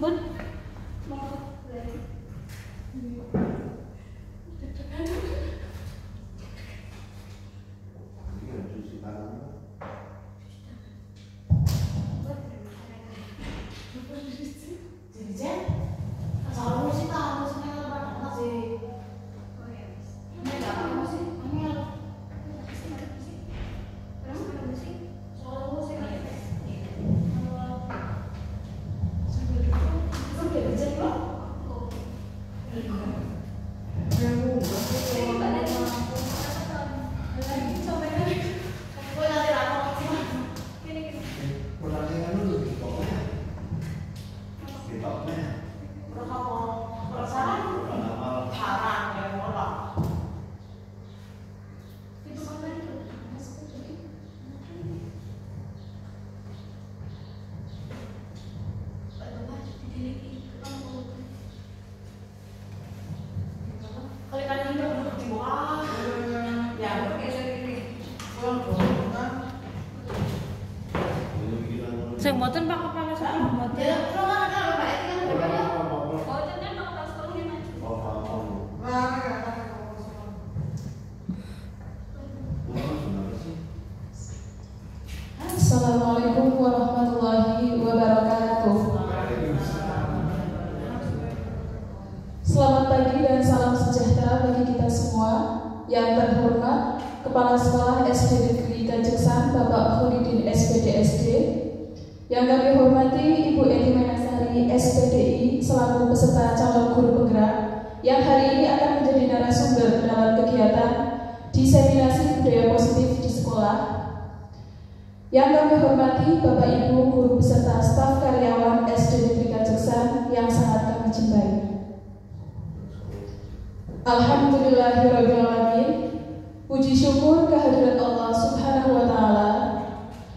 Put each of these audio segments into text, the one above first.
Bun, sing mboten Pak kepala sak mboten. Assalamualaikum warahmatullahi wabarakatuh. Selamat pagi dan salam sejahtera bagi kita semua. Yang terhormat Kepala Sekolah SD Negeri Kanjeksan Bapak Khulidin SPDSD, yang kami hormati Ibu Edi Manasari SPDI selaku peserta calon guru penggerak yang hari ini akan menjadi narasumber dalam kegiatan diseminasi budaya positif di sekolah. Yang kami hormati Bapak Ibu guru beserta staf karyawan SD Negeri Kanjeksan yang sangat kami cintai. Alhamdulillahirrahmanirrahim. Puji syukur kehadirat Allah Subhanahu wa Ta'ala,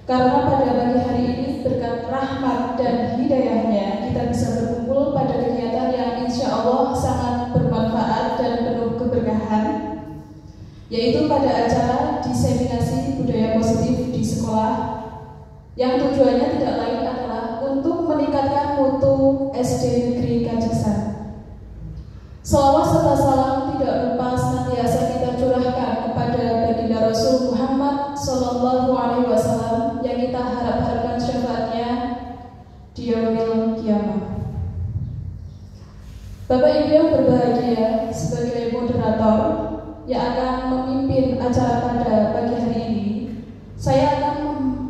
karena pada pagi hari ini berkat rahmat dan hidayahnya kita bisa berkumpul pada kegiatan yang insya Allah sangat bermanfaat dan penuh keberkahan, yaitu pada acara diseminasi budaya positif di sekolah, yang tujuannya tidak lain adalah untuk meningkatkan mutu SD Negeri Kanjeksan. Salawat serta salam tidak lupa senantiasa kita curahkan kepada baginda Rasul Muhammad Sallallahu Alaihi Wasallam yang kita harapkan syafaatnya di yaumil kiamah. Bapak Ibu yang berbahagia, sebagai moderator yang akan memimpin acara pada pagi hari ini, saya akan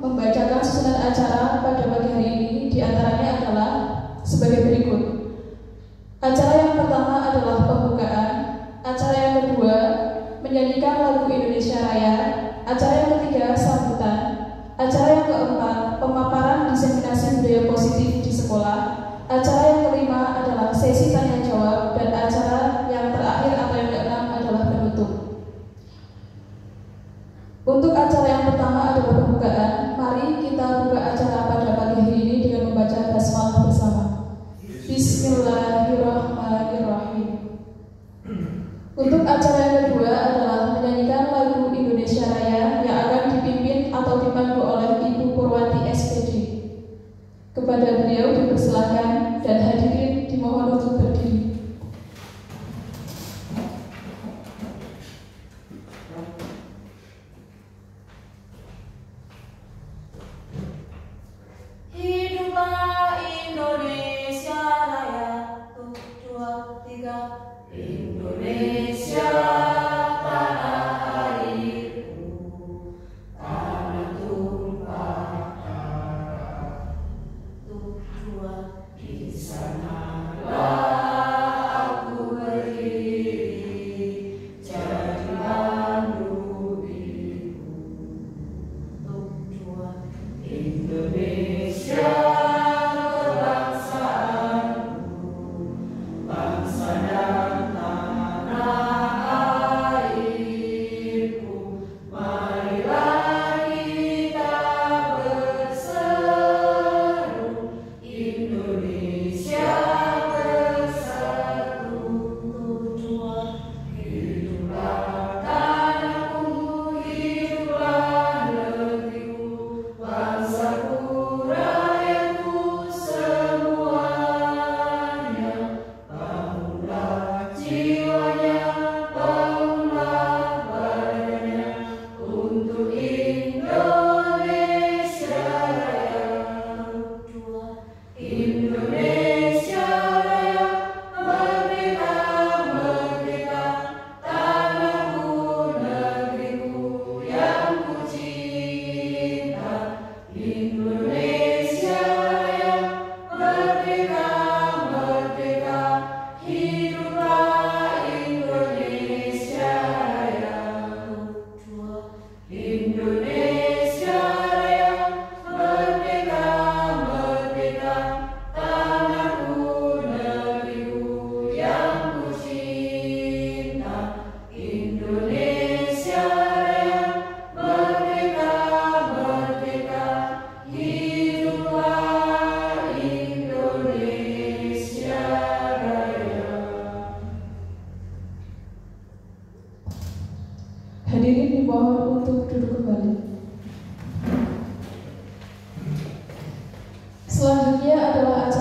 membacakan susunan acara pada pagi hari ini. Di antaranya adalah sebagai berikut. Acara yang pertama adalah pembukaan, acara yang kedua menyanyikan lagu Indonesia Raya, acara yang ketiga sambutan, acara yang keempat pemaparan diseminasi budaya positif di sekolah, acara yang kelima adalah sesi tanya jawab, dan acara yang terakhir atau yang keenam adalah penutup. Untuk acara yang pertama adalah pembukaan. Mari kita buka acara pada pagi hari ini dengan membaca basmalah bersama. Bismillahirrahmanirrahim. Untuk acara yang kedua adalah menyanyikan lagu Indonesia Raya yang akan dipimpin atau dipandu oleh Ibu Purwati SPD. Kepada beliau dipersilakan dan hadirin dimohon untuk berdiri. Hiduplah Indonesia Raya, 1, 2, 3. Indonesia tanah airku, tanah tumpah darah. 1, 2, di sanalah aku berdiri, jadi pandu ibu. 1, 2, Indonesia kebangsaanku, bangsa dan tanah airku. Marilah kita bersatu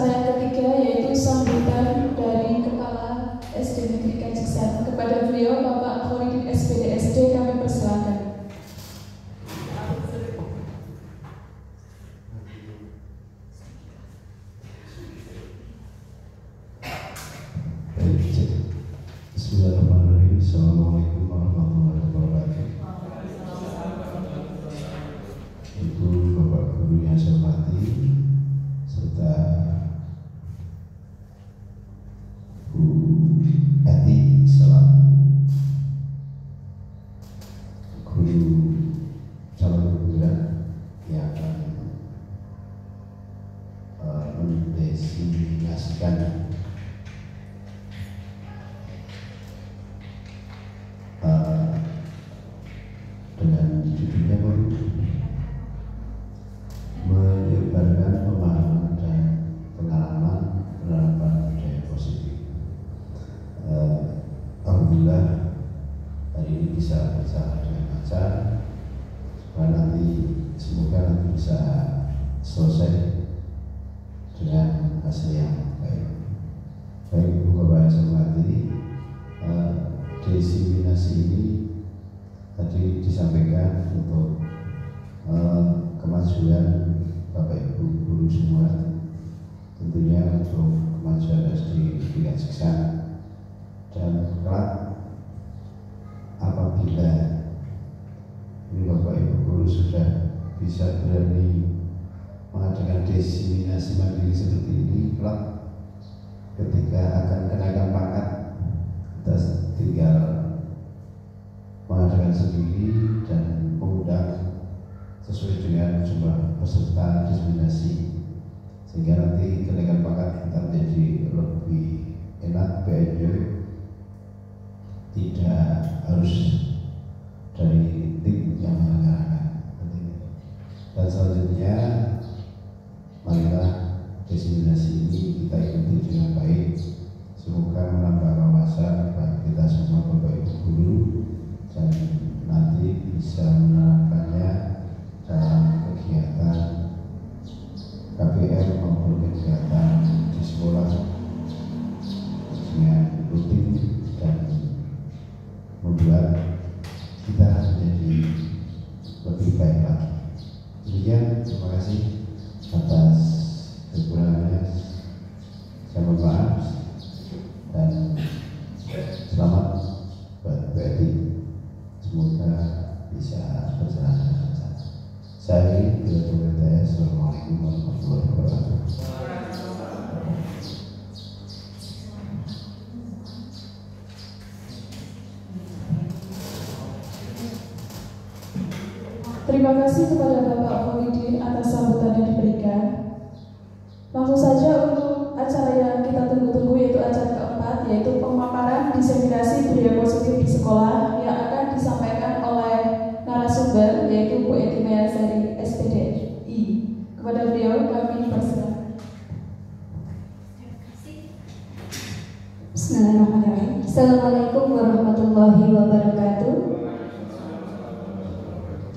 acara yang ketiga yaitu sambutan dari Kepala SD Negeri Kajiksan. Kepada beliau Bapak Kholidin SPD SD kami persilakan. Bismillahirrahmanirrahim. Assalamualaikum warahmatullahi wabarakatuh. Ibu Bapak Guru yang saya hormati, serta Bu Eti selaku guru calon guruan yang akan mendesiminasikan dengan judulnya menyebarkan pemahaman dan pengalaman penerapan budaya positif. Alhamdulillah hari ini bisa berjalan dengan lancar, supaya semoga nanti bisa selesai dengan hasil yang baik. Baik Ibu Bapak yang saya hormati, desiminasi ini tadi disampaikan untuk kemajuan Bapak Ibu guru semua, tentunya untuk kemajuan SD Negeri Kajiksan, dan kelak apabila ini Bapak Ibu guru sudah bisa berani mengadakan desiminasi mandiri seperti ini, kelak ketika akan kenaikan pangkat kita tinggal mengadakan sendiri dan mengundang sesuai dengan jumlah peserta desiminasi, sehingga nanti kenaikan pangkat kita menjadi lebih enak, enjoy, tidak harus dari tim yang menyelenggarakan. Dan selanjutnya marilah desiminasi ini kita ikuti dengan baik, semoga menambah wawasan bagi kita semua Bapak Ibu guru, dan nanti bisa menerapkannya dalam kegiatan KPM maupun kegiatan di sekolah dengan rutin dan membuat kita menjadi lebih baik lagi. Demikian, terima kasih atas kekurangannya. Saya mohon maaf dan selamat buat BRI. Semoga bisa berjalan dengan lancar. Saya Direktur BTS. Assalamualaikum warahmatullahi wabarakatuh. Terima kasih kepada Bapak Kholidin atas sambutan yang diberikan. Langsung saja untuk acara yang kita tunggu-tunggu, yaitu acara keempat, yaitu pemaparan diseminasi budaya positif di sekolah yang akan disampaikan oleh narasumber, yaitu Bu Eti Mayasari SPDI. Kepada beliau kami persilakan. Bismillahirrahmanirrahim. Assalamualaikum warahmatullahi wabarakatuh.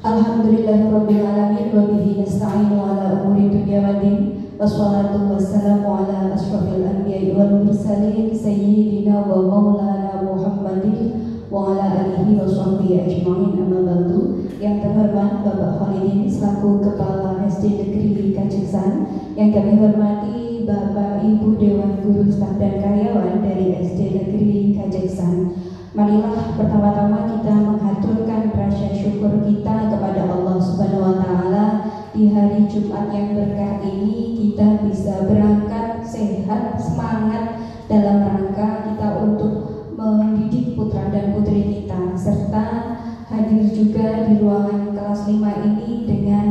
Alhamdulillahirrabbilalamin wa bihi nasta'inu ala umuri dunya waddin, wassalatu wassalamu ala asyrafil anbiya'i wal mursalin sayyidina wa maulana Muhammadin wa ala alihi wa sahbihi ajma'in, amma ba'du. Yang terhormat Bapak Kholidin selaku Kepala SD Negeri Kajiksan, yang kami hormati Bapak Ibu Dewan Guru Staf dan Karyawan dari SD Negeri Kajiksan. Marilah pertama-tama kita menghaturkan rasa syukur kita kepada Allah Subhanahu wa Ta'ala. Di hari Jumat yang berkah ini kita bisa berangkat sehat, semangat dalam rangka kita untuk mendidik putra dan putri kita, serta hadir juga di ruangan kelas 5 ini dengan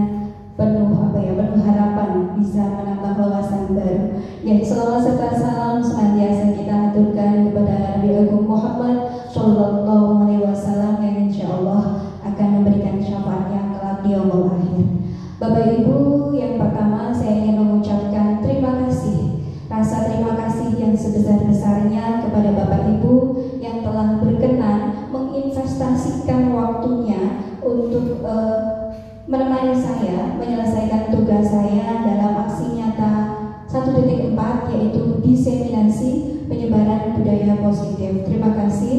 penuh harapan bisa menambah wawasan baru. Ya, selawat serta salam senantiasa kita haturkan kepada Nabi Agung Muhammad Sallallahu Alaihi Wasallam, yang insya Allah akan memberikan syafaatnya kelak di yaumul akhir. Bapak Ibu, yang pertama saya ingin mengucapkan terima kasih, rasa terima kasih yang sebesar-besarnya kepada Bapak Ibu yang telah berkenan menginvestasikan waktunya untuk menemani saya menyelesaikan tugas saya dalam aksi nyata 1.4 diseminasi penyebaran budaya positif. Terima kasih.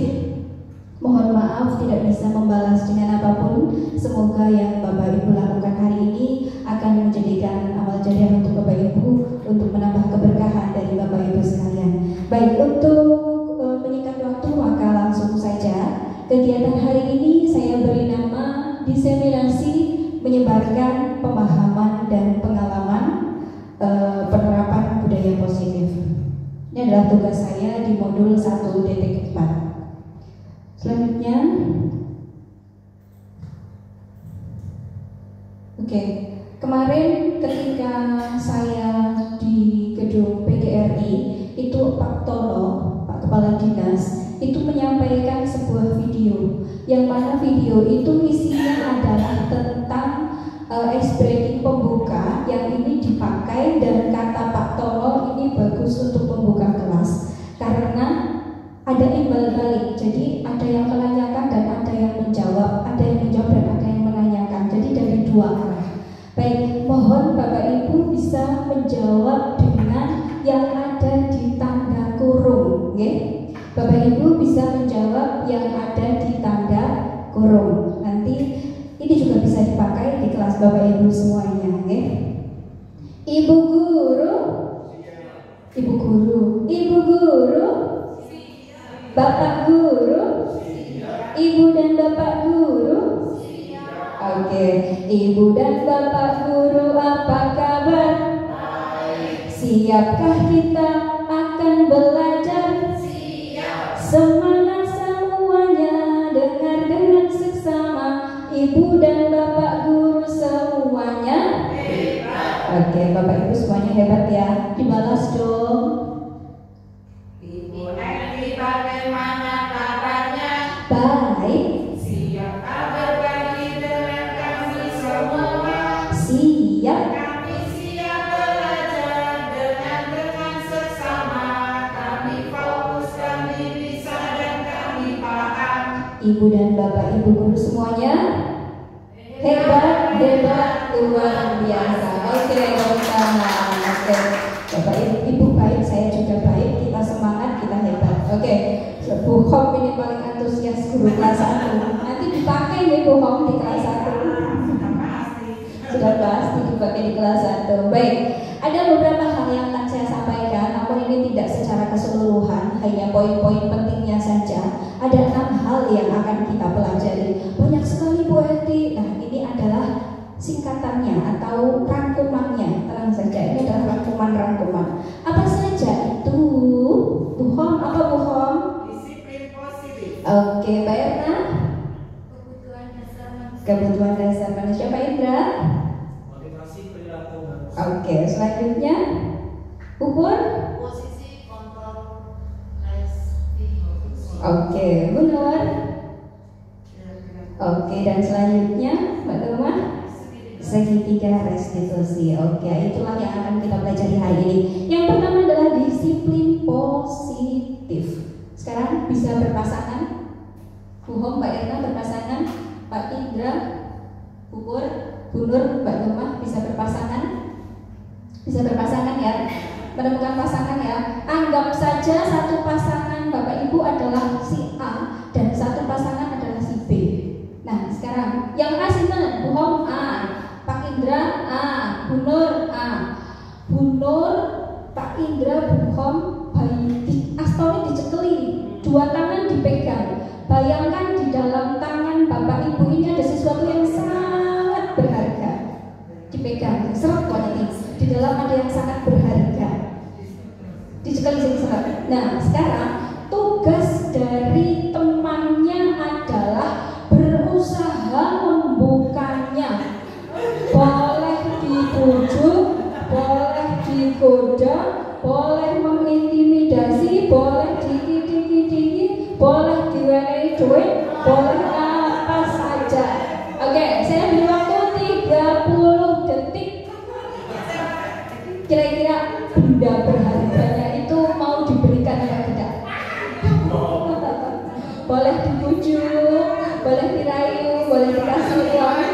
Mohon maaf tidak bisa membalas dengan apapun. Semoga yang Bapak Ibu lakukan hari ini akan menjadikan amal jariah untuk Bapak Ibu, untuk menambah keberkahan dari Bapak Ibu sekalian. Baik, untuk menyingkat waktu maka langsung saja. Kegiatan hari ini saya beri nama diseminasi menyebarkan pemahaman dan pengalaman penerapan budaya positif. Ini adalah tugas saya di modul 1.4. Selanjutnya, kemarin ketika saya di gedung PGRI itu Pak Tono, Pak Kepala Dinas, itu menyampaikan sebuah video, yang mana video itu isinya adalah tentang ice breaking pembuka yang ini dipakai, dan kata Pak Tono ini bagus untuk membuka kelas karena ada imbal balik. Jadi ada yang menanyakan dan ada yang menjawab, ada yang menjawab dan ada yang menanyakan. Jadi dari dua arah. Baik, mohon Bapak Ibu bisa menjawab dengan yang ada di tanda kurung, okay? Bapak Ibu bisa menjawab yang ada di tanda kurung. Nanti ini juga bisa dipakai di kelas Bapak Ibu semuanya, okay? Ibu guru, Ibu guru, Ibu guru, Bapak guru, Ibu dan Bapak guru. Oke, Ibu dan Bapak guru, apa kabar? Siapkah kita akan belajar? Siap. Semangat semuanya, dengar dengan seksama. Ibu dan Bapak guru semuanya hebat. Oke, Bapak Ibu semuanya hebat ya. Dibalas dong. Ibu Eni, bagaimana kabarnya? Baik. Siapkah berbagi dengan kami semua? Siap. Kami siap belajar dengan seksama. Kami fokus, kami bisa dan kami paham. Ibu dan Bapak Ibu guru semuanya hebat, hebat, luar biasa. Oke, oke. Bapak Ibu baik, saya juga baik. Kita semangat, kita hebat. Oke, Bu Hom ini paling antusias guru kelas 1. Nanti dipakai nih Bu Hom di kelas 1. Sudah pasti dipakai di kelas 1. Baik, ada beberapa hal yang akan saya sampaikan, namun ini tidak secara keseluruhan, hanya poin-poin pentingnya saja. Ada 6 hal yang akan kita pelajari. Banyak sekali Bu Eti. Nah, ini adalah singkatannya atau rangkumannya. Tenang saja, ini adalah rangkuman-rangkuman. Apa saja itu? Bu Hom, apa Bu Hom? Disiplin positif. Oke, Mbak Erna. Kebutuhan dasar manusia. Kebutuhan dasar manusia, Pak Indra. Motivasi perilaku manusia. Oke, selanjutnya Pupur. Posisi kontrol resti. Oke, Bu Nur. Oke, dan selanjutnya Mbak Tuma. Segitiga restitusi. Oke, itulah yang akan kita pelajari hari ini. Yang pertama adalah disiplin positif. Sekarang bisa berpasangan. Bu Hom, Mbak Erna berpasangan. Pak Indra, Pupur, Bu Nur, Mbak Tuma bisa berpasangan. Bisa berpasangan ya. Menemukan pasangan ya. Anggap saja satu pasangan Bapak Ibu adalah si A dan satu pasangan adalah si B. Nah, sekarang yang A sinten? Bu Hom A, Pak Indra A, Bu Nur A. Bu Nur, Pak Indra, Bu Hom, astone dicekeli, dua tangan dipegang. Bayangkan di dalam tangan Bapak Ibu ini ada sesuatu yang sangat berharga. Dipegang, seret ini. Di dalam ada yang sangat berharga. Dicekali seret. Nah, sekarang tugas dari temannya adalah berusaha membukanya. Boleh dibujuk, boleh digoda, boleh mengintimidasi, boleh dikit-dikit, boleh diwenehi duit, boleh apa saja. Oke, saya beri waktu 30 detik. Kira-kira benda berharganya itu mau diberikan atau tidak? Boleh dibujuk, boleh dirayu, boleh dikasih uang.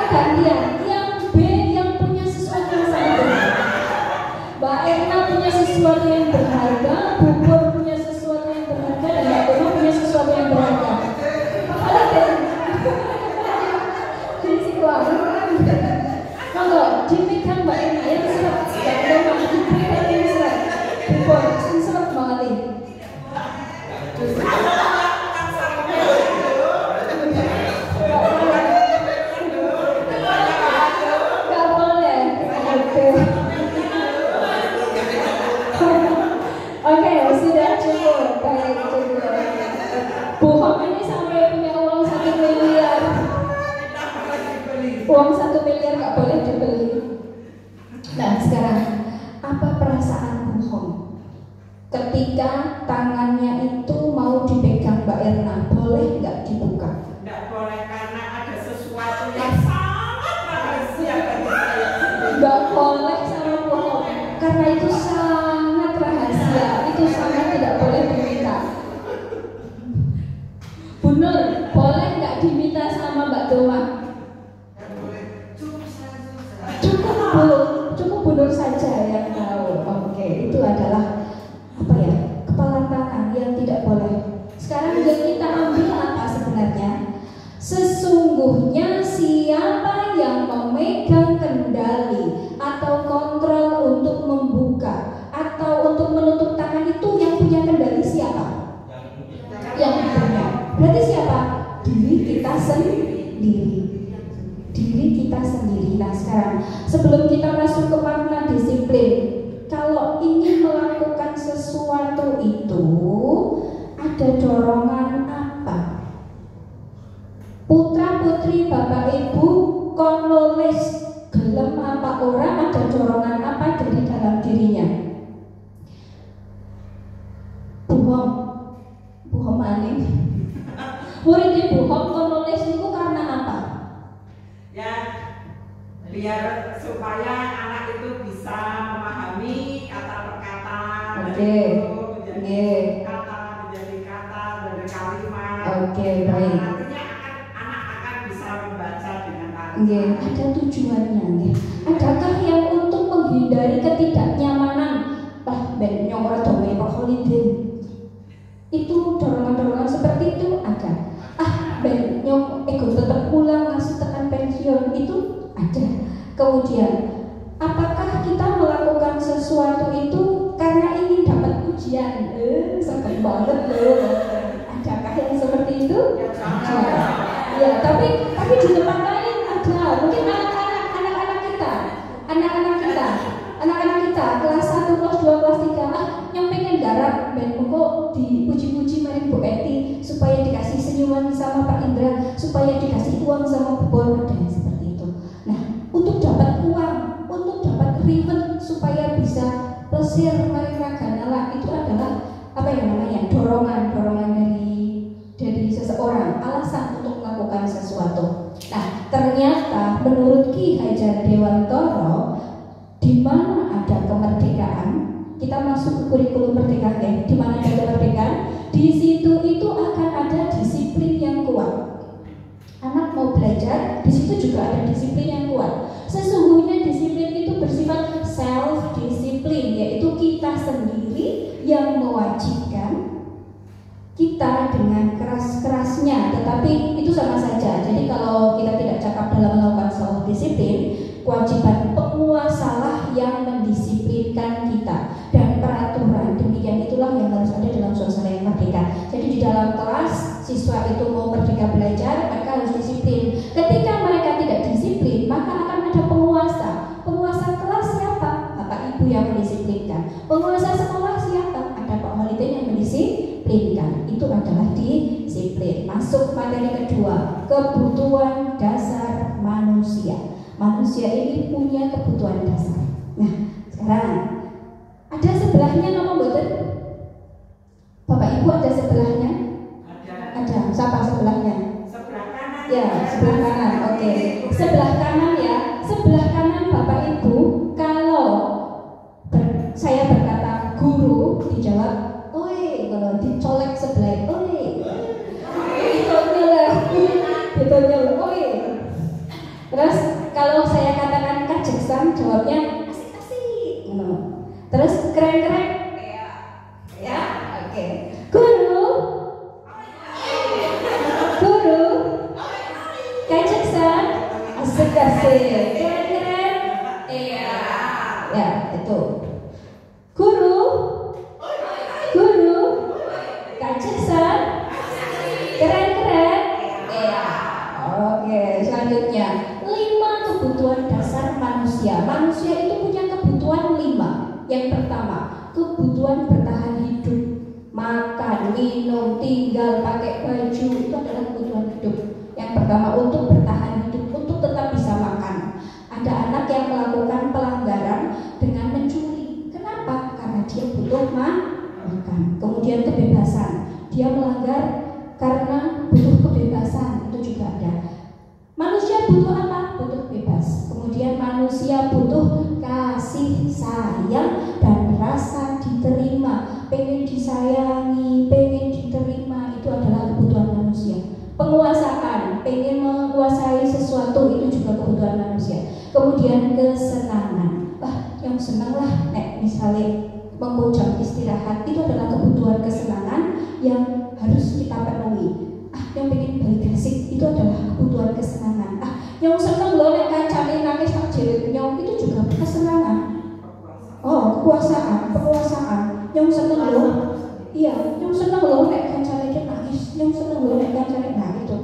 gantian. Yang B yang punya sesuatu yang sangat berharga. Mbak Erna punya sesuatu yang berharga, Bu Pur punya sesuatu yang berharga, dan Mbak Toma punya sesuatu yang berharga. Apa deh? Di situ aku. Kalau dipegang Mbak Erna yang seret, Mbak Toma dipegang yang seret. Bu Pur seret banget nih. Oke, sudah cukup. Baik, cukup. Bu Hom ini sampai punya uang 1 miliar. Uang 1 miliar nggak boleh dibeli. Nah, sekarang apa perasaan Bu Hom ketika tangannya itu mau dipegang Mbak Erna? Boleh nggak dibuka? Nggak boleh karena ada sesuatu yang sangat rahasia bagi saya. Nggak boleh sama Bu Hom karena itu sangat rahasia. Itu sangat tidak boleh diminta. Bu Nur, boleh nggak diminta sama Mbak Doma? Cukup Bu Nur saja yang tahu. Oke, itu adalah apa ya? Kepala tangan yang tidak boleh. Sekarang yang kita ambil apa sebenarnya? Sesungguhnya siapa yang memegang kendali atau kontrol untuk membuka atau untuk menutup tangan itu yang punya kendali siapa? Yang punya. Berarti siapa? Diri kita sendiri. Diri kita sendiri. Nah sekarang sebelum kita masuk ke makna disiplin, kalau ingin melakukan sesuatu itu ada dorongan apa? Putra putri bapak ibu konolis gelem apa orang, ada dorongan apa dari dalam dirinya? Buhom maning. Murid buhom konolis itu karena apa? Ya, biar supaya anak itu bisa memahami kata per kata. Oke. Menjadi kata, menjadi kata, menjadi kalimat. Oke, baik. Artinya anak akan bisa membaca dengan baik. Ada tujuannya. Adakah yang untuk menghindari ketidaknyamanan? Ben nyong domain Pak Holidin. Itu dorongan-dorongan seperti itu ada. Ben nyong ego tetap pulang ngasih tekan pensiun itu ada. Kemudian, apakah kita melakukan sesuatu itu karena ingin dapat ujian? Sakit banget loh. Adakah yang seperti itu? Ya, tapi di tempat lain ada. Mungkin anak-anak kita kelas 1, kelas 2, kelas 3 yang pengen garap ben kok dipuji-puji main Bu Eti supaya dikasih senyuman sama Pak Indra, supaya dikasih uang sama Bu Bon, ada yang seperti itu. Nah, untuk dapat uang, untuk dapat reward supaya bisa plesir mereka ganala, itu adalah apa yang namanya dorongan dari seseorang, alasan untuk melakukan sesuatu. Nah, ternyata menurut Ki Hajar Dewantoro, di mana ada kemerdekaan, kita masuk ke kurikulum merdeka ya. Di mana ada kemerdekaan, di situ itu akan ada disiplin yang kuat. Anak mau belajar, di situ juga ada disiplin yang kuat. Sesungguhnya disiplin itu bersifat self disiplin, yaitu kita sendiri yang mewajibkan kita dengan keras-kerasnya, tetapi itu sama saja. Jadi kalau kita tidak cakap dalam melakukan self disiplin, kewajiban penguasalah yang mendisiplinkan kita, dan peraturan demikian itulah yang harus ada dalam suasana yang merdeka. Jadi di dalam kelas siswa itu mau merdeka belajar, mereka harus disiplin. Ketika mereka tidak disiplin, maka akan ada penguasa. Penguasa kelas siapa? Bapak Ibu yang mendisiplinkan. Penguasa sekolah siapa? Ada Pak Holidin yang mendisiplinkan. Itu adalah disiplin. Masuk materi kedua, kebutuhan dasar manusia. Manusia ini punya kebutuhan dasar. Nah, sekarang ada sebelahnya nama boten? Bapak Ibu ada sebelahnya? Ada. Siapa sebelahnya? Sebelah kanan. Ya, sebelah kanan. Oke. Sebelah kanan ya. Sebelah kanan Bapak Ibu, kalau saya berkata guru, dijawab oi. Kalau dicolek sebelah oi. Betulnya lah. Betulnya oi. Terus kalau saya katakan kajeksam, jawabnya asik-asik. Terus keren-keren? Ya, oke. Guru? Guru? Kajeksam? Asik-asik. Keren-keren? Iya. Ya, itu. Guru? Guru? Kajeksam? Keren-keren? Iya. Oke, selanjutnya 5 kebutuhan dasar manusia. Manusia itu punya kebutuhan 5. Yang pertama, kebutuhan bertahan hidup. Makan, minum, tinggal, pakai baju, itu adalah kebutuhan hidup. Yang pertama, untuk bertahan hidup, untuk tetap bisa makan. Ada anak yang melakukan pelanggaran dengan mencuri. Kenapa? Karena dia butuh makan. Kemudian kebebasan. Dia melanggar karena butuh kebebasan, itu juga ada. Manusia butuh apa? Butuh bebas. Kemudian manusia butuh kasih sayang dan rasa diterima. Pengen disayangi, pengen diterima, itu adalah kebutuhan manusia. Penguasaan, pengen menguasai sesuatu, itu juga kebutuhan manusia. Kemudian kesenangan. Yang senang lah, misalnya mengucap istirahat, itu adalah kebutuhan kesenangan yang harus kita penuhi. Yang pengen balik asik, itu adalah kebutuhan kesenangan. Yang seneng loh nek kancane nangis tak jerit nyong, itu juga kesenangan. Oh, kekuasaan, penguasaan. Yang seneng loh, iya, yang seneng loh nek kancane nangis, yang seneng loh nek kancane itu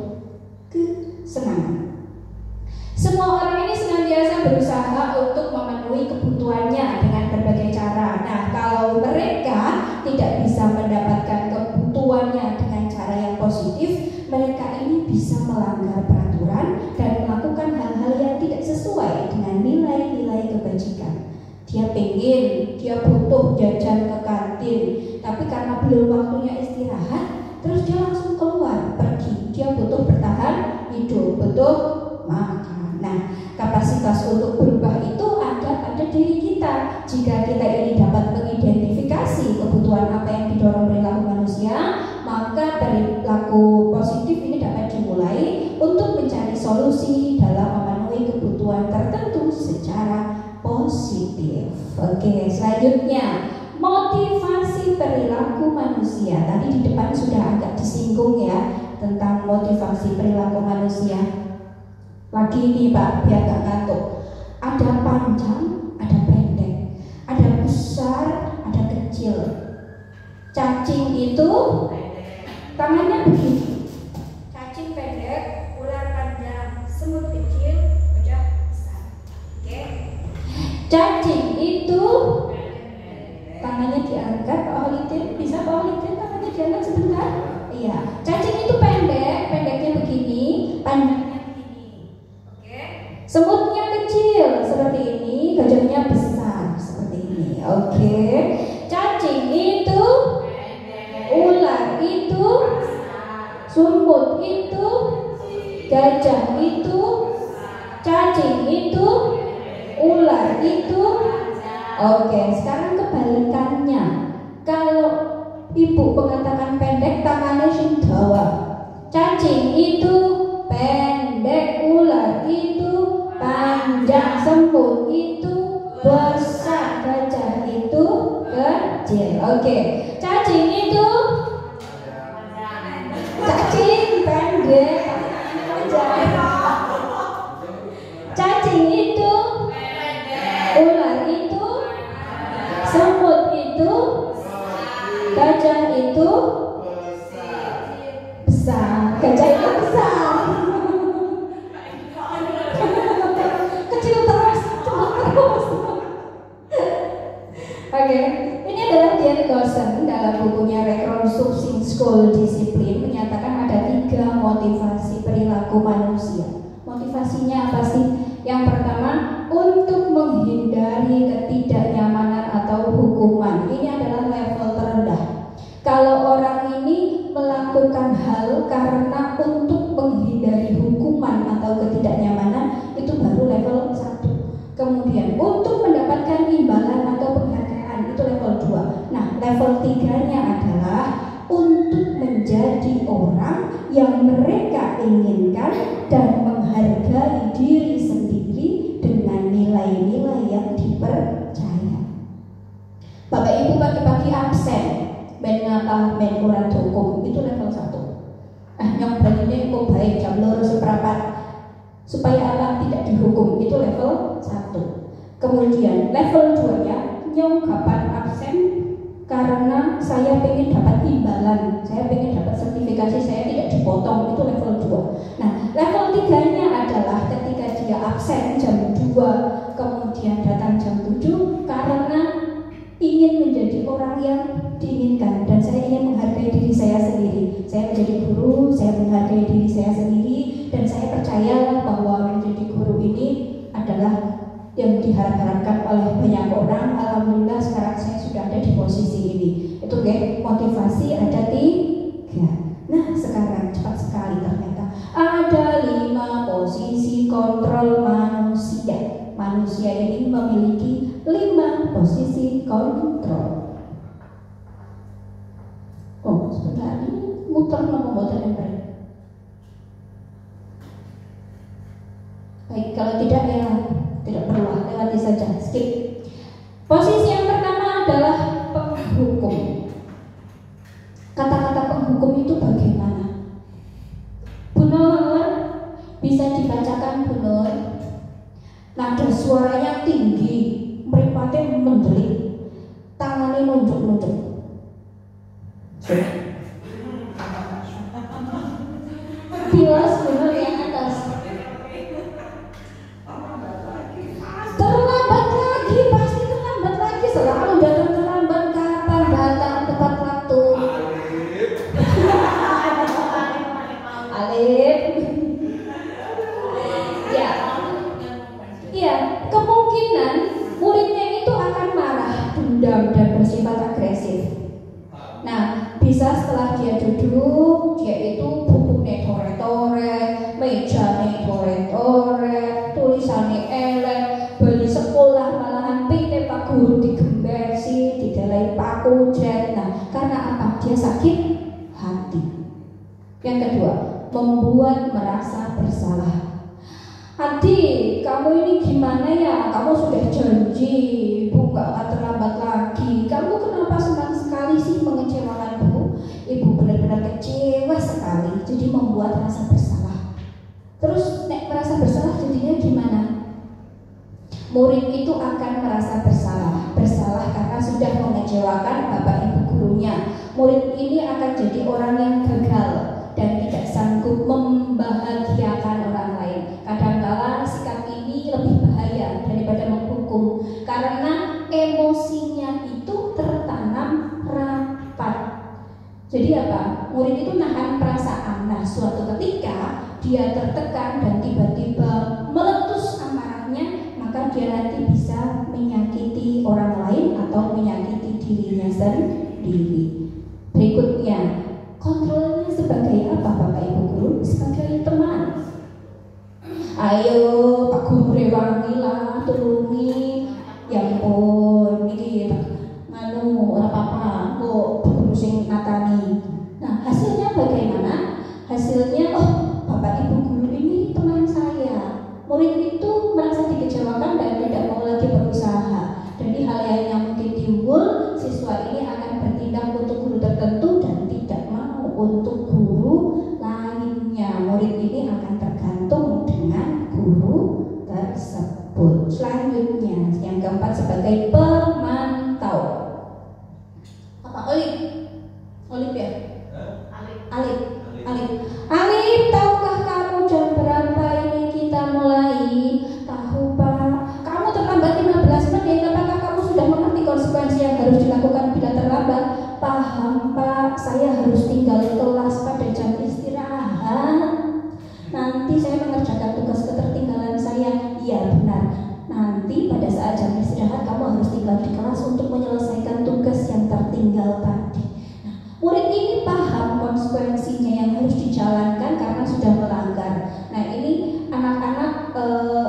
kesenangan. Semua orang ini senantiasa berusaha untuk memenuhi kebutuhannya dengan berbagai cara. Nah, kalau mereka tidak bisa mendapatkan kebutuhannya dengan cara yang positif, mereka ini bisa melanggar peraturan dan melakukan hal-hal yang tidak sesuai dengan nilai-nilai kebajikan. Dia pengen, dia butuh jajan ke kantin, tapi karena belum waktunya istirahat, terus dia langsung keluar, pergi. Dia butuh bertahan hidup, butuh makan. Nah, kapasitas untuk berubah itu ada pada diri kita. Jika kita ini dapat mengidentifikasi kebutuhan apa yang didorong perilaku manusia, maka perilaku positif ini dapat dimulai untuk mencari solusi dalam memenuhi kebutuhan tertentu secara positif. Oke, selanjutnya motivasi perilaku manusia. Tadi di depan sudah agak disinggung ya tentang motivasi perilaku manusia. Lagi ini Pak, biar gak ngantuk. Ada panjang, ada pendek, ada besar, ada kecil. Cacing itu tangannya begini. Cacing pendek, ular panjang, semut kecil, gajah besar. Oke. Cacing itu tangannya diangkat, Pak Holidin. Bisa Pak Holidin tangannya diangkat sebentar? Iya. Cacing itu pendek, pendeknya begini, panjangnya. Semutnya kecil seperti ini, gajahnya besar seperti ini. Oke. Cacing itu, ular itu, semut itu, gajah itu, cacing itu, ular itu. Oke, sekarang kebalikannya. Kalau ibu mengatakan pendek, tangannya sing dawa. Cacing itu pendek, ular itu panjang, semut itu besar, gajah itu kecil. Oke. Cacing itu cacing pendek, cacing itu, ular itu, semut itu, gajah itu besar, gajah itu besar. Oke, ini adalah Dian Goshen dalam bukunya Reconstructing School Discipline menyatakan ada 3 motivasi perilaku manusia. Motivasinya apa sih? Yang pertama, untuk menghindari ketidaknyamanan atau hukuman. Ini adalah level terendah. Kalau orang ini melakukan hal karena untuk menghindari hukuman atau ketidaknyamanan, itu baru level 1. Kemudian untuk mendapatkan imbalan atau penghargaan, itu level 2. Nah, level 3-nya adalah untuk menjadi orang yang mereka inginkan dan menghargai diri ternyata main ora hukum, itu level 1. Yang berani kok baik jam 2:15 supaya apa? Tidak dihukum, itu level 1. Kemudian level 2-nya nyong kapan absen karena saya pengen dapat imbalan, saya pengen dapat sertifikasi saya tidak dipotong, itu level 2. Nah, level 3-nya adalah ketika dia absen jam 2 kemudian datang jam 7 karena ingin menjadi orang yang diinginkan, dan saya ingin menghargai diri saya sendiri. Saya menjadi guru, saya menghargai diri saya sendiri, dan saya percaya bahwa menjadi guru ini adalah yang diharapkan oleh banyak orang. Alhamdulillah sekarang saya sudah ada di posisi ini. Itu motivasi ada 3. Nah, sekarang cepat sekali ternyata ada 5 posisi kontrol manusia. Manusia ini memiliki 5 posisi kontrol. Oh, sebentar, ini muter nama motor yang berat. Baik, kalau tidak ya tidak perlu, lewati saja, skip. Posisi yang pertama adalah penghukum. Kata-kata penghukum itu bagaimana? Bu Nur, bisa dibacakan Bu Nur? Nada suaranya tinggi, mripate mendelik, tangannya nunjuk-nunjuk. Bilas Bu Nur yang atas. Terlambat lagi, pasti terlambat lagi. Selalu datang terlambat. Kapan datang tepat waktu? Alif. Ya, iya. Kemungkinan muridnya itu akan marah, dendam, dan bersifat agresif. Nah, bisa setelah dia duduk, dia itu bukunya tore-tore, mejanya tore-tore, tulisannya elek, beli sekolah malahan pite Pak Guru digembesi, didelai paku jet. Nah, karena apa? Dia sakit hati. Yang kedua, membuat merasa bersalah. Adik, kamu ini gimana ya? Kamu sudah janji Ibu gak akan terlambat lagi. Kamu kenapa senang sekali sih mengecewakanku? Ibu benar-benar kecewa sekali. Jadi membuat rasa bersalah. Terus nek merasa bersalah jadinya gimana? Murid itu akan merasa bersalah. Bersalah karena sudah mengecewakan bapak ibu gurunya. Murid ini akan jadi orang yang gagal dan tidak sanggup membahagiakan orang lain. Kadang-kala sikap ini lebih bahaya daripada menghukum, karena emosinya itu tertanam rapat. Jadi apa? Murid itu nahan perasaan. Nah, suatu ketika dia tertekan dan tiba-tiba meletus amarahnya, maka dia nanti bisa menyakiti orang lain atau menyakiti dirinya sendiri. Berikutnya, kontrolnya sebagai apa Bapak Ibu Guru? Sebagai teman. Ayo Pak Guru rewangi lah, tulungi. Ya ampun, ini nganu ora apa-apa kok guru sing natani. Nah, hasilnya bagaimana? Hasilnya, oh Bapak Ibu Guru ini teman saya. Murid itu merasa dikecewakan dan tidak mau lagi berusaha. Jadi hal yang mungkin timbul, siswa ini akan bertindak untuk guru tertentu dan tidak mau untuk guru lainnya. Murid ini akan tergantung dengan guru tersebut. Selanjutnya, yang keempat sebagai pemantau. Apa? Olip ya? Alif, tahukah kamu jam berapa ini kita mulai? Tahu Pak. Kamu terlambat 15 menit. Apakah kamu sudah mengerti konsekuensi yang harus dilakukan bila terlambat? Paham Pak. Saya harus tinggal kelas pada jam istirahat. Nanti saya mengerjakan tugas ketertinggalan saya. Iya benar. Nanti pada saat jam istirahat kamu harus tinggal di kelas untuk menyelesaikan tugas yang tertinggal tadi. Murid ini paham konsekuensinya yang harus dijalankan karena sudah melanggar. Nah, ini anak-anak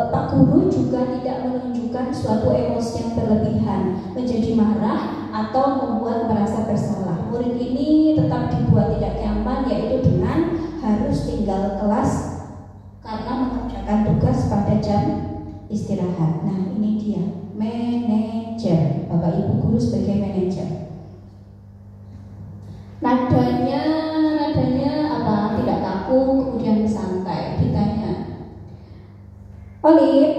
Pak Guru juga tidak menunjukkan suatu emosi yang berlebihan, menjadi marah atau membuat merasa bersalah. Murid ini tetap dibuat tidak nyaman, yaitu dengan harus tinggal kelas karena mengerjakan tugas pada jam istirahat. Nah, ini dia manajer, Bapak Ibu Guru sebagai manajer. Walid,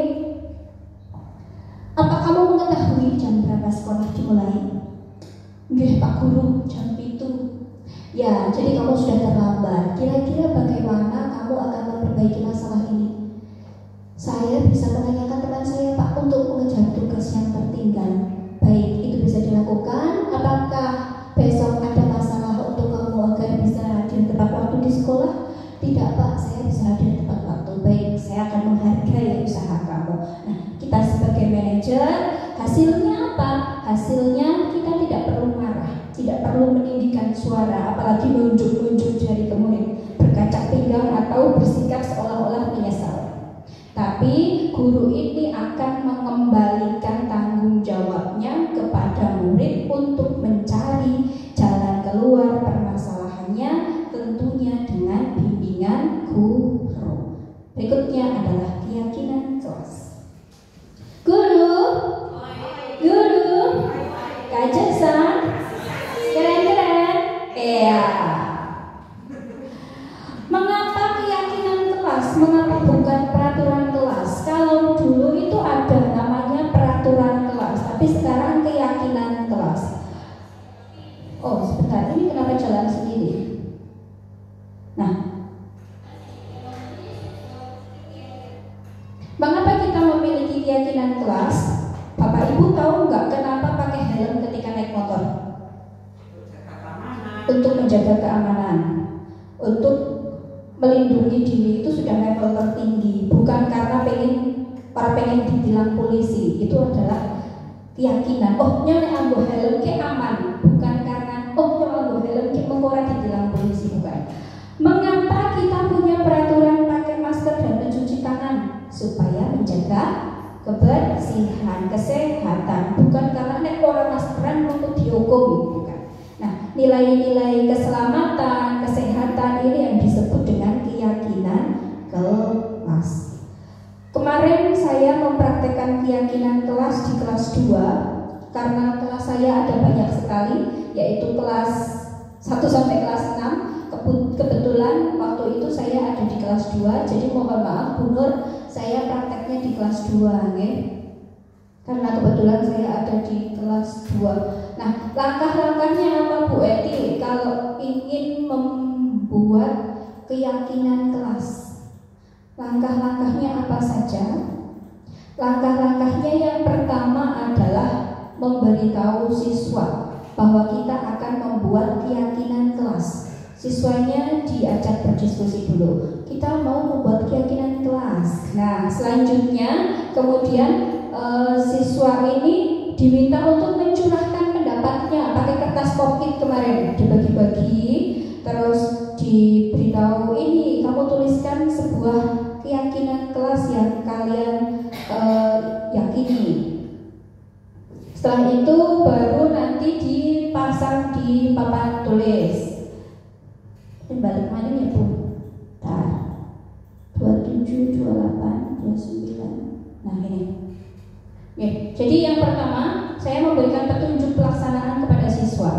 apa kamu mengetahui jam berapa sekolah dimulai? Nggih Pak Guru, jam 7. Ya, jadi kamu sudah terlambat. Kira-kira bagaimana kamu akan memperbaiki masalah ini? Saya bisa menanyakan teman saya Pak untuk mengejar tugas yang tertinggal. Baik, itu bisa dilakukan. Apakah besok ada masalah untuk kamu agar bisa hadir tepat waktu di sekolah? Tidak Pak, saya bisa hadir tepat waktu. Baik, saya akan menghargai usaha kamu. Nah, kita sebagai manajer, hasilnya apa? Hasilnya kita tidak perlu marah, tidak perlu meninggikan suara, apalagi nunjuk-nunjuk jari ke murid, berkacak pinggang atau bersikap seolah-olah menyesal. Tapi guru ini akan mengembalikan tanggung jawabnya kepada murid untuk mencari jalan keluar permasalahannya, tentunya dengan bimbingan guru. Berikutnya adalah keyakinan kelas. Guru, Kak Jackson, keren-keren. Iya. Mengapa keyakinan kelas? Mengapa bukan peraturan kelas? Kalau dulu itu ada namanya peraturan kelas, tapi sekarang keyakinan kelas. Oh, sebentar, ini kenapa jalan sendiri? Nah, mengapa kita memiliki keyakinan kelas? Bapak Ibu tahu nggak kenapa pakai helm ketika naik motor? Untuk menjaga keamanan, untuk melindungi diri, itu sudah level tertinggi. Bukan karena pengen ditilang polisi. Itu adalah keyakinan. Oh, nyari ambo helm ke aman. Bukan karena nyari ambo helm ke mengkora ditilang polisi, bukan. Mengapa kita punya peraturan pakai masker dan mencuci tangan? Supaya menjaga kebersihan, kesehatan, bukan karena nek orang maskeran untuk dihukum, bukan. Nah, nilai-nilai keselamatan, kesehatan ini yang disebut dengan keyakinan kelas. Kemarin saya mempraktekkan keyakinan kelas di kelas 2 karena kelas saya ada banyak sekali, yaitu kelas 1 sampai kelas 6. Kebetulan waktu itu saya ada di kelas 2, jadi mohon maaf Bu Nur, saya prakteknya di kelas 2 nih. Karena kebetulan saya ada di kelas 2. Nah, langkah-langkahnya apa Bu Eti kalau ingin membuat keyakinan kelas? Langkah-langkahnya apa saja? Langkah-langkahnya yang pertama adalah memberitahu siswa bahwa kita akan membuat keyakinan kelas. Siswanya diajak berdiskusi dulu. Kita mau membuat keyakinan kelas. Nah, selanjutnya kemudian siswa ini diminta untuk mencurahkan pendapatnya pakai kertas pop-it kemarin dibagi-bagi, terus diberitahu ini kamu tuliskan sebuah keyakinan kelas yang kalian yakini. Setelah itu baru nanti dipasang di papan tulis. Ini balik mana ya Bu? 27, 28, 29. Nah ini. Ya, jadi yang pertama saya memberikan petunjuk pelaksanaan kepada siswa.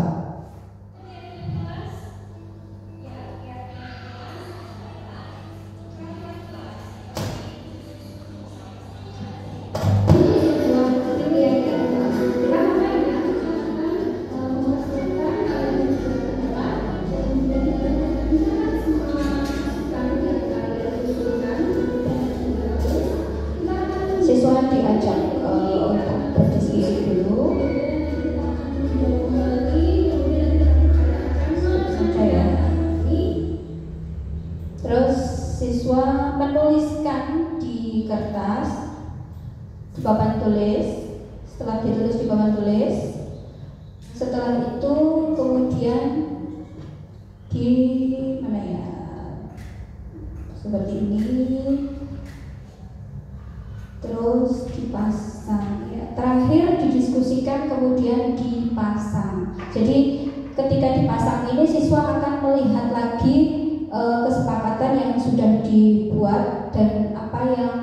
Siswa diajak untuk berdiskusi dulu. Ya. Terus siswa menuliskan di kertas, di papan tulis. Setelah ditulis di papan tulis, setelah itu kemudian di mana ya? Seperti ini. Terus dipasang ya. Terakhir didiskusikan kemudian dipasang. Jadi ketika dipasang ini siswa akan melihat lagi kesepakatan yang sudah dibuat dan apa yang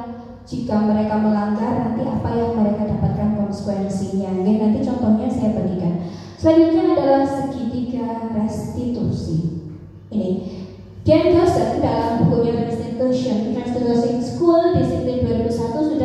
jika mereka melanggar nanti apa yang mereka dapatkan konsekuensinya. Ya, nanti contohnya saya bagikan. Selanjutnya adalah segitiga restitusi. Ini Dian Dawson dalam bukunya Restitution School Disiplin 2001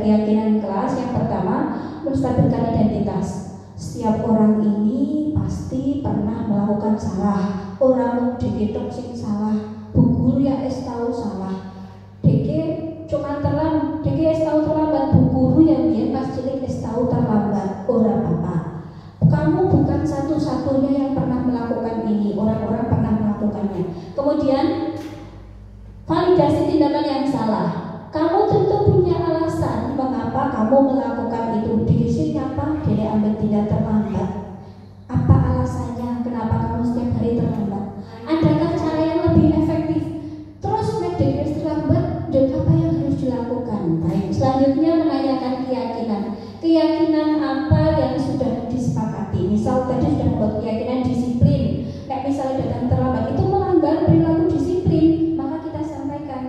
keyakinan kelas. Yang pertama, menstabilkan identitas. Setiap orang ini pasti pernah melakukan salah. Orang diketok sing salah, bu guru ya es tahu salah. Cuman terlambat, es tahu terlambat, bu guru yang dia pas cilik es tahu terlambat. Orang apa? Kamu bukan satu-satunya yang pernah melakukan ini. Orang-orang pernah melakukannya. Kemudian validasi tindakan yang salah. Kamu tentu punya alasan mengapa kamu melakukan itu. Dikisi apa? Jadi ambil tidak terlambat. Apa alasannya? Kenapa kamu setiap hari terlambat? Adakah cara yang lebih efektif? Terus medikasi terlambat, dan apa yang harus dilakukan? Baik. Selanjutnya menanyakan keyakinan. Keyakinan apa yang sudah disepakati? Misal tadi sudah membuat keyakinan disiplin. Kayak misalnya datang terlambat itu melanggar perilaku disiplin, maka kita sampaikan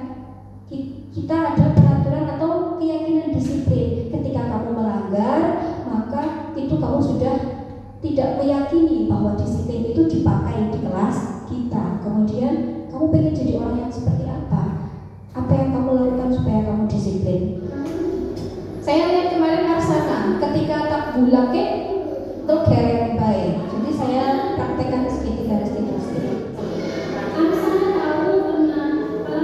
kita ada peraturan atau keyakinan disiplin. Ketika kamu melanggar, maka itu kamu sudah tidak meyakini bahwa disiplin itu dipakai di kelas kita. Kemudian kamu pengen jadi orang yang seperti apa? Apa yang kamu lakukan supaya kamu disiplin? Saya lihat kemarin Arsana ketika tak bulan itu keren baik. Jadi saya praktekkan segitiga restitusi. Arsana tahu kenapa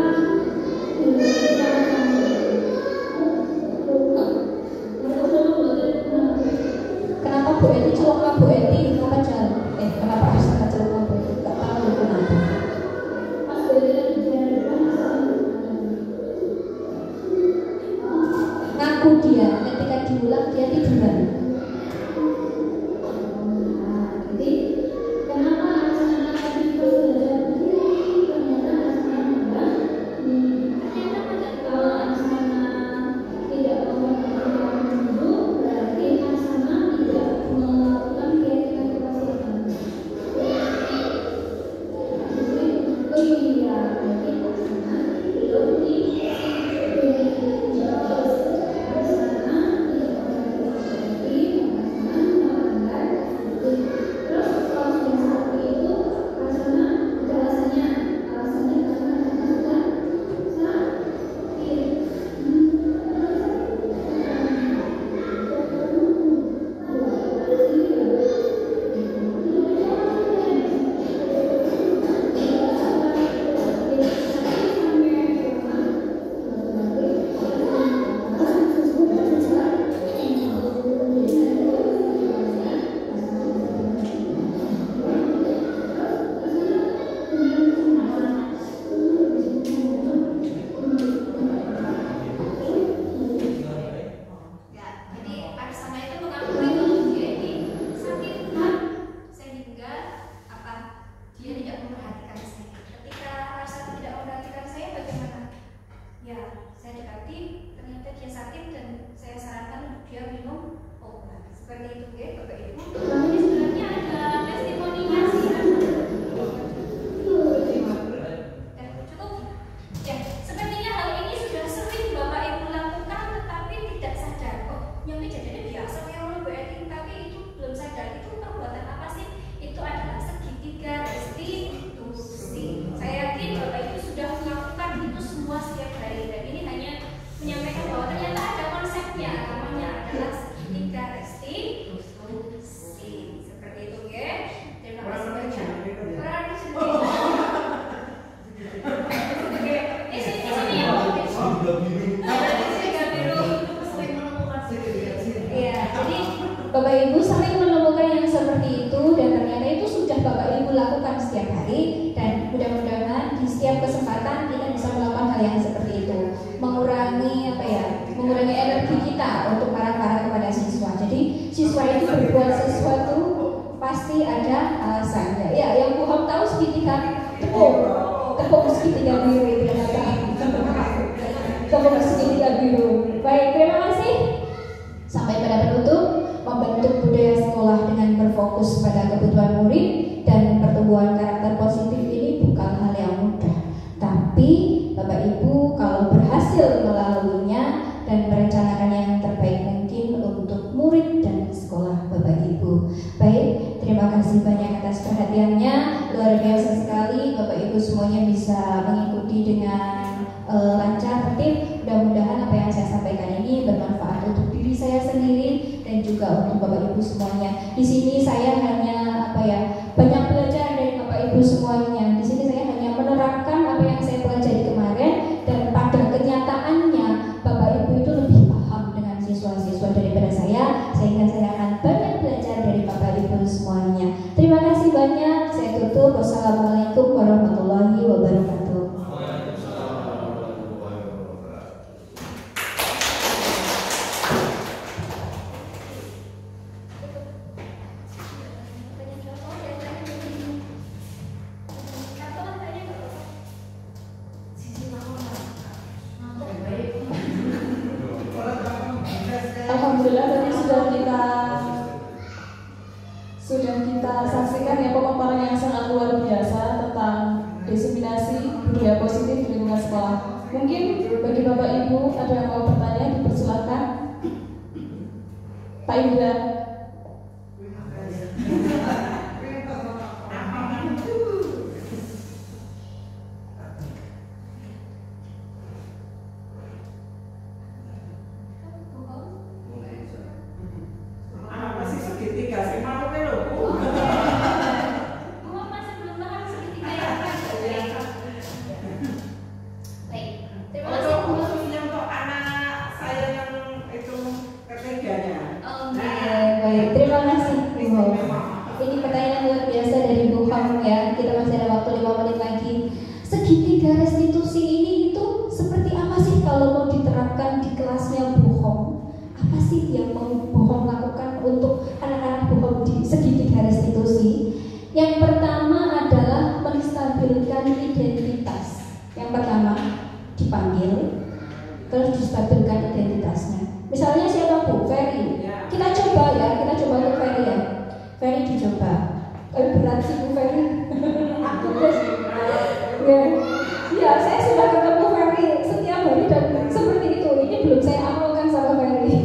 Bu Eti celok Bu Eti kenapa jalan? Kenapa Arsana celok Bu Eti? Gak tahu kenapa. Ngaku dia ketika diulang dia tiduran. Jadi kenapa Arsana tadi belajar begini? Ternyata Arsana kalau Arsana tidak melakukan dulu, berarti Arsana tidak melakukan keyakinan kewasiatan. Oh iya, berarti Arsana belum di Bapak Ibu sering menemukan yang seperti itu dan ternyata itu sudah Bapak Ibu lakukan setiap hari, dan mudah-mudahan di setiap kesempatan kita bisa melakukan hal yang seperti itu, mengurangi mengurangi energi kita untuk marah-marah kepada siswa. Jadi siswa itu berbuat sesuatu pasti ada alasannya. Ya, yang Bu Hom tahu segitiga tepuk segitiga biru itu yang tepuk segitiga biru. Baik, terima kasih. Sampai pada penutup, membentuk budaya sekolah dengan berfokus pada kebutuhan murid dan pertumbuhan karakter positif ini bukan hal yang mudah. Tapi Bapak Ibu kalau berhasil melaluinya dan merencanakan yang terbaik mungkin untuk murid dan sekolah Bapak Ibu. Baik, terima kasih banyak atas perhatiannya. Luar biasa sekali Bapak Ibu semuanya bisa mengikuti dengan lancar, tertib. Mudah-mudahan apa yang saya sampaikan ini bermanfaat untuk Bapak Ibu semuanya. Di sini saya hanya banyak belajar dari Bapak Ibu semuanya. Di sini saya hanya menerapkan apa yang saya pelajari kemarin, dan pada kenyataannya Bapak Ibu itu lebih paham dengan siswa-siswa daripada saya, sehingga saya akan banyak belajar dari Bapak Ibu semuanya. Terima kasih banyak. Saya tutup. Wassalamualaikum warahmatullahi wabarakatuh. Alhamdulillah tadi sudah kita saksikan ya pemaparan yang sangat luar biasa tentang diseminasi budaya positif di lingkungan sekolah. Mungkin bagi Bapak Ibu ada yang mau bertanya, dipersilakan. Pak Indra. Masih segitiga sih mau kan lho Bu. Khususnya untuk anak saya yang itu ketiganya. Baik, terima kasih Bu Hong. Ini pertanyaan luar biasa dari Bu Hong ya. Kita masih ada waktu 5 menit lagi. Segitiga restitusi ini itu seperti apa sih kalau mau diterapkan di kelasnya Bu Hong? Apa sih yang mau Bu Hong lakukan untuk anak-anak Bu Hong di segitiga restitusi? Yang pertama adalah menstabilkan identitas. Yang pertama dipanggil, terus distabilkan identitasnya. Misalnya siapa Bu? Ferry. Kita coba untuk Ferry ya. Ferry dicoba. Berat sih Bu Ferry. Aku terus. Ya, saya sudah ketemu Ferry setiap hari dan seperti itu. Ini belum saya amalkan sama Ferry.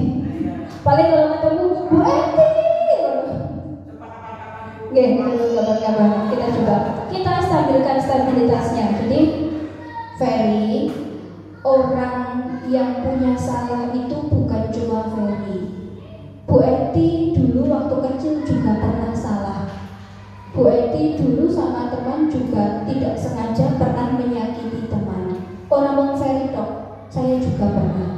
Paling kalau ketemu Bu Eti. Kabar-kabar. Kita coba. Kita stabilkan stabilitasnya. Jadi Ferry, orang yang punya salah itu bukan cuma Ferry. Bu Eti dulu waktu kecil juga pernah salah. Bu Eti dulu sama teman juga tidak sengaja pernah menyakiti teman. Orang Bang Ferry dok, saya juga pernah.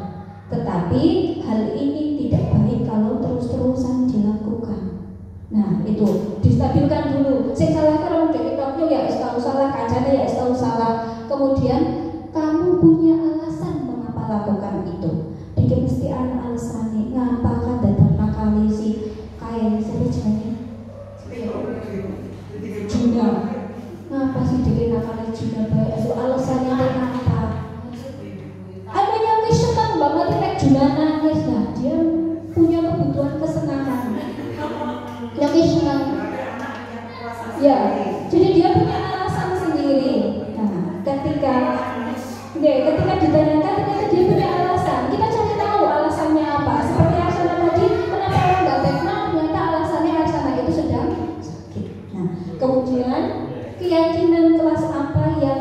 Tetapi hal ini tidak baik kalau terus-terusan dilakukan. Nah itu distabilkan dulu. Saya salah kalau dari dokter ya tahu salah, kacanya ya tahu salah. Kemudian kamu punya alasan mengapa lakukan itu. Dia mesti ada alasannya. Ngapa kan datang nakali si kain sebenarnya Juna. Ngapa sih dia nakali Juna baik? Itu alasannya kenapa? Ada yang kesenang banget kayak Juna nangis. Nah dia punya kebutuhan kesenangan. Yang senang. Ya, jadi dia punya alasan sendiri. Nah, ketika ditanyakan ternyata dia punya alasan. Kita cari tahu alasannya apa. Seperti Arsana tadi, kenapa orang nggak tekno? Ternyata alasannya Arsana itu sedang sakit. Nah, kemudian keyakinan kelas apa yang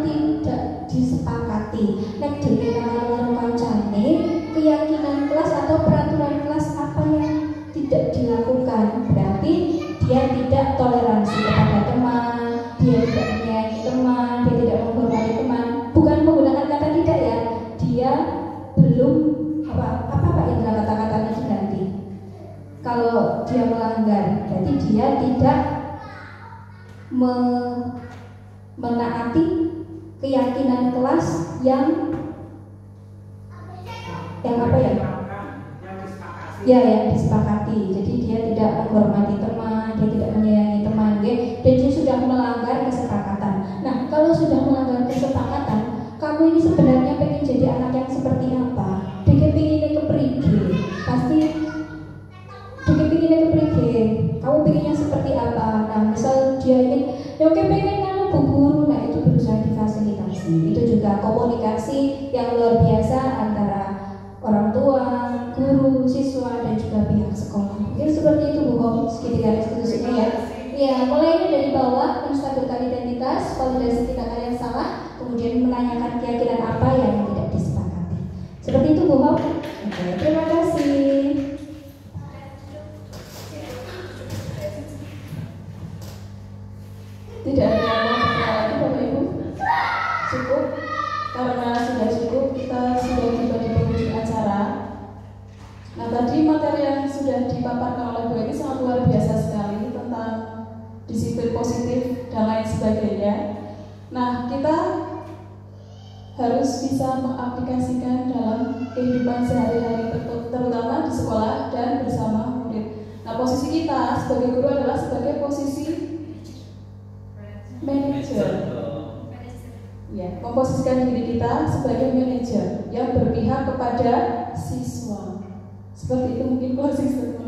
tidak disepakati. Nek dikatakan kancane, keyakinan kelas atau peraturan kelas apa yang tidak dilakukan, berarti dia tidak toleransi kepada teman, dia tidak menyayangi teman, dia tidak menghormati teman. Bukan menggunakan kata tidak ya, dia belum apa Pak Indra kata-katanya diganti. Kalau dia melanggar, berarti dia tidak menaati keyakinan kelas yang apa ya? Ya, yang disepakati. Jadi dia tidak menghormati teman, dia tidak menyayangi teman, dan dia sudah melanggar kesepakatan. Nah, kalau sudah melanggar kesepakatan, kamu ini sebenarnya pengen jadi anak yang seperti apa? Dia pengennya keprigi, pasti dia pengennya keprigi. Kamu pengennya seperti apa? Nah, misal dia ingin, ya oke pengen kamu Bu Guru, nah itu berusaha difasilitasi. Itu juga komunikasi yang luar biasa antara orang tua, guru, siswa, dan juga pihak sekolah. Mungkin seperti itu Bu Hong, segitiga restitusinya ya. Ya, mulainya dari bawah, menstabilkan identitas, validasi tindakan yang salah, kemudian menanyakan keyakinan apa yang tidak disepakati. Seperti itu Bu Hong. Oke, terima kasih. Tidak ada yang mau bertanya lagi Bapak Ibu? Cukup? Karena sudah cukup, kita sudah tiba di penghujung acara. Nah, tadi materi yang sudah dipaparkan oleh Bu Eni sangat luar biasa sekali tentang disiplin positif dan lain sebagainya. Nah, kita harus bisa mengaplikasikan dalam kehidupan sehari-hari, terutama di sekolah dan bersama murid. Nah, posisi kita sebagai guru adalah sebagai posisi manajer. Ya, memposisikan diri kita sebagai manajer yang berpihak kepada siswa. Seperti itu mungkin closing statement.